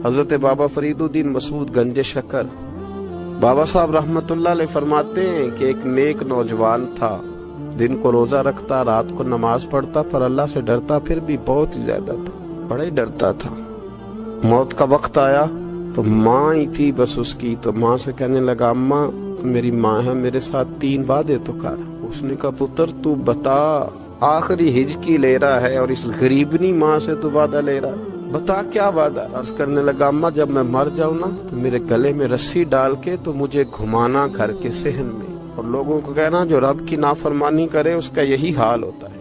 حضرت بابا فریدالدین مسعود گنج شکر بابا صاحب رحمتullah علیہ فرماتے ہیں کہ ایک نیک نوجوان تھا، دن کو روزہ رکھتا، رات کو نماز پڑھتا، پر اللہ سے ڈرتا پھر بھی بہت ہی زیادہ تھا، بڑا ہی ڈرتا تھا۔ موت کا وقت آیا تو ماں ہی تھی بس اس کی، تو ماں سے کہنے لگا اماں میری ماں ہے، میرے ساتھ 3 وعدے تو کر۔ اس نے کہا پتر تو بتا، آخری ہج کی لے رہا ہے اور اس غریبنی ماں سے تو وعدہ لے رہا ہے، بتا کیا وعدہ۔ عرض کرنے لگا اماں جب میں مر جاؤں نا تو میرے گلے میں رسی ڈال کے تو مجھے گھمانا گھر کے صحن میں، اور لوگوں کو کہنا جو رب کی نافرمانی کرے اس کا یہی حال ہوتا ہے۔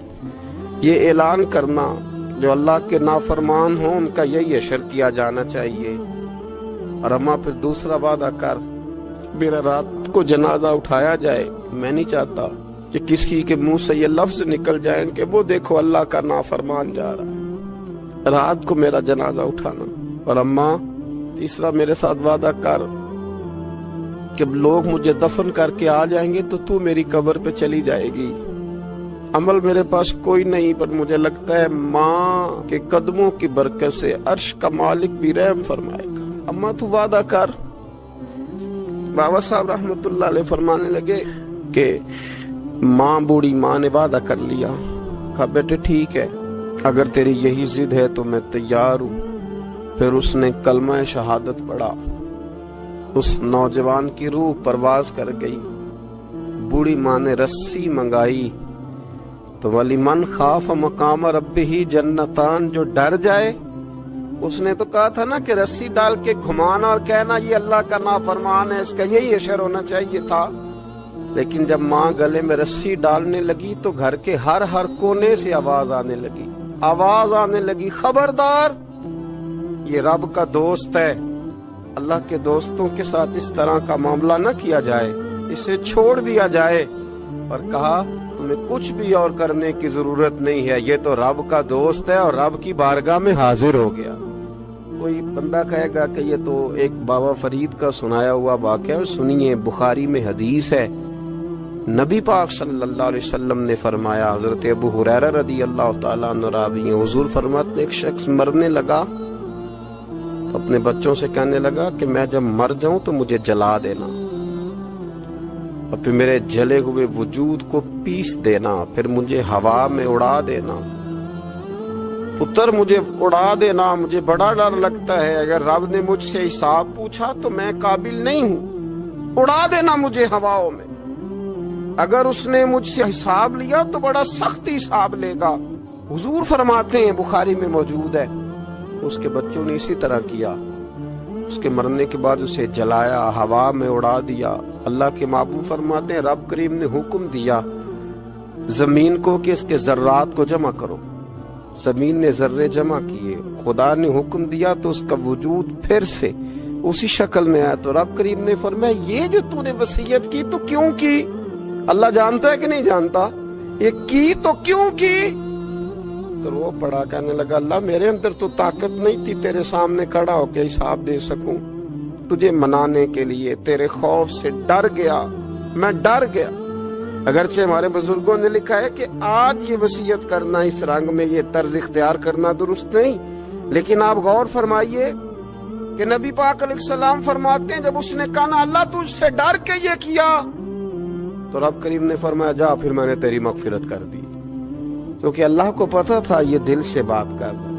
یہ اعلان کرنا جو اللہ کے نافرمان ہوں ان کا یہی اشر کیا جانا چاہیے۔ اور اماں پھر دوسرا وعدہ کر، میرا رات کو جنازہ اٹھایا جائے، میں نہیں چاہتا کہ کسی کے منہ سے یہ لفظ نکل جائیں کہ وہ دیکھو اللہ کا نافرمان جا رہا ہے، رات کو میرا جنازہ اٹھانا۔ اور اماں تیسرا میرے ساتھ وعدہ کر کہ لوگ مجھے دفن کر کے آ جائیں گے تو میری قبر پہ چلی جائے گی۔ عمل میرے پاس کوئی نہیں، پر مجھے لگتا ہے ماں کے قدموں کی برکت سے عرش کا مالک بھی رحم فرمائے گا، اماں تو وعدہ کر۔ بابا صاحب رحمتullah علیہ فرمانے لگے کہ ماں بوڑھی ماں نے وعدہ کر لیا۔ کہا بیٹے ٹھیک ہے، اگر تیری یہی ضد ہے تو میں تیار ہوں۔ پھر اس نے کلمہ شہادت پڑھا، اس نوجوان کی روح پرواز کر گئی۔ بوڑھی ماں نے رسی منگائی تو وَلِمَنْ خَافَ مَقَامَ رَبِّهِ جنتان، جو ڈر جائے، اس نے تو کہا تھا نا کہ رسی ڈال کے گھمانا اور کہنا یہ اللہ کا نافرمان ہے، اس کا یہی اشر ہونا چاہیے تھا۔ لیکن جب ماں گلے میں رسی ڈالنے لگی تو گھر کے ہر کونے سے آواز آنے لگی خبردار یہ رب کا دوست ہے، اللہ کے دوستوں کے ساتھ اس طرح کا معاملہ نہ کیا جائے، اسے چھوڑ دیا جائے۔ اور کہا تمہیں کچھ بھی اور کرنے کی ضرورت نہیں ہے، یہ تو رب کا دوست ہے اور رب کی بارگاہ میں حاضر ہو گیا۔ کوئی بندہ کہے گا کہ یہ تو ایک بابا فرید کا سنایا ہوا واقعہ ہے، سنیے، بخاری میں حدیث ہے، نبی پاک صلی اللہ علیہ وسلم نے فرمایا، حضرت ابو ہریرہ رضی اللہ تعالیٰ عنہ راوی ہیں، حضور فرماتے ایک شخص مرنے لگا تو اپنے بچوں سے کہنے لگا کہ میں جب مر جاؤں تو مجھے جلا دینا، اور پھر میرے جلے ہوئے وجود کو پیس دینا، پھر مجھے ہوا میں اڑا دینا۔ پتر مجھے اڑا دینا، مجھے بڑا ڈر لگتا ہے، اگر رب نے مجھ سے حساب پوچھا تو میں قابل نہیں ہوں، اڑا دینا مجھے ہواؤں میں۔ اگر اس نے مجھ سے حساب لیا تو بڑا سخت حساب لے گا۔ حضور فرماتے ہیں، بخاری میں موجود ہے، اس کے بچوں نے اسی طرح کیا، اس کے مرنے کے بعد اسے جلایا، ہوا میں اڑا دیا۔ اللہ کے محبوب فرماتے ہیں رب کریم نے حکم دیا زمین کو کہ اس کے ذرات کو جمع کرو، زمین نے ذرے جمع کیے، خدا نے حکم دیا تو اس کا وجود پھر سے اسی شکل میں آیا۔ تو رب کریم نے فرمایا یہ جو تو نے وصیت کی تو کیوں کی؟ اللہ جانتا ہے کہ نہیں جانتا؟ یہ کی تو کیوں کی؟ تو وہ پڑا، کہنے لگا اللہ میرے اندر تو طاقت نہیں تھی تیرے سامنے کھڑا ہو کے حساب دے سکوں، تجھے منانے کے لیے تیرے خوف سے ڈر گیا، میں ڈر گیا۔ اگرچہ ہمارے بزرگوں نے لکھا ہے کہ آج یہ وصیت کرنا، اس رنگ میں یہ طرز اختیار کرنا درست نہیں، لیکن آپ غور فرمائیے کہ نبی پاک علیہ السلام فرماتے ہیں جب اس نے کہا نا اللہ تجھ سے ڈر کے یہ کیا، تو رب کریم نے فرمایا جا پھر میں نے تیری مغفرت کر دی، کیونکہ اللہ کو پتا تھا یہ دل سے بات کر رہا ہے۔